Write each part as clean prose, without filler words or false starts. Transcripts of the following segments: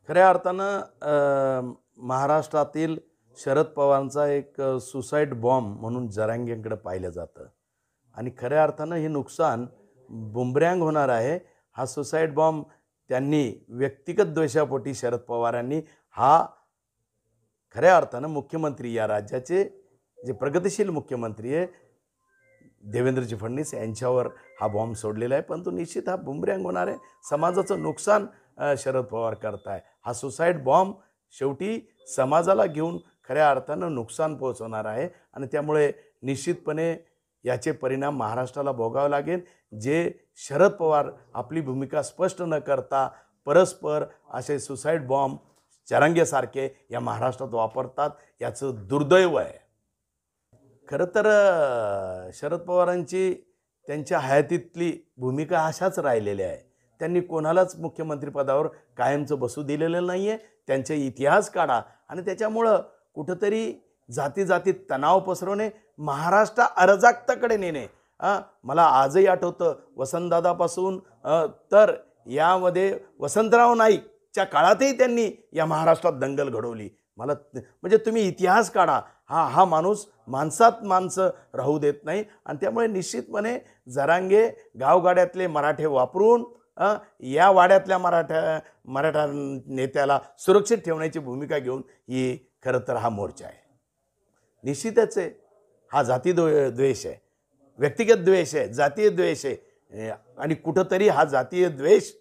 खऱ्या अर्थानं महाराष्ट्रातील शरद पवारांचा एक सुसाईड बॉम्ब म्हणून जरांगेंकडे पाहिलं जातं आणि खऱ्या अर्थानं हे नुकसान बुमरँग होणार आहे. हा सुसाईड बॉम्ब त्यांनी व्यक्तिगत द्वेषापोटी शरद पवारांनी हा खऱ्या अर्थानं मुख्यमंत्री या राज्याचे जे प्रगतिशील मुख्यमंत्री आहे देवेंद्रजी फडणवीस यांच्यावर हा बॉम्ब सोडलेला आहे. परंतु निश्चित हा बुमरँग होणार आहे. समाजाचं नुकसान शरद पवार करताय. हा सुसाईड बॉम्ब शेवटी समाजाला घेऊन खऱ्या अर्थानं नुकसान पोहोचवणार आहे आणि त्यामुळे निश्चितपणे याचे परिणाम महाराष्ट्राला भोगावे लागेल. जे शरद पवार आपली भूमिका स्पष्ट न करता परस्पर असे सुसाईड बॉम्ब जरांगेसारखे या महाराष्ट्रात वापरतात, याचं दुर्दैव आहे. खरं तर शरद पवारांची त्यांच्या हयातीतली भूमिका अशाच राहिलेल्या आहे. त्यांनी कोणालाच मुख्यमंत्रीपदावर कायमचं बसू दिलेलं नाही आहे. त्यांचे इतिहास काढा आणि त्याच्यामुळं कुठंतरी जातीजातीत तणाव पसरवणे, महाराष्ट्र अराजकताकडे नेणे. मला आजही आठवतं वसंतदादापासून तर यामध्ये वसंतराव नाईकच्या काळातही त्यांनी या महाराष्ट्रात दंगल घडवली. मला म्हणजे तुम्ही इतिहास काढा. हा माणूस माणसात माणसं राहू देत नाही आणि त्यामुळे निश्चितपणे जरांगे गावगाड्यातले मराठे वापरून या वाड्यातल्या मराठा नेत्याला सुरक्षित ठेवण्याची भूमिका घेऊन ही खरं तर हा मोर्चा आहे. निश्चितच आहे हा जाती द्वेष आहे, व्यक्तिगत द्वेष आहे, जातीय द्वेष आहे आणि कुठंतरी हा जातीय द्वेष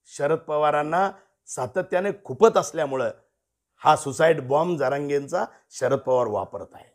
शरद पवारांना सातत्याने खुपत असल्यामुळं हा सुसाईड बॉम्ब जरांगेंचा शरद पवार वापरत आहे.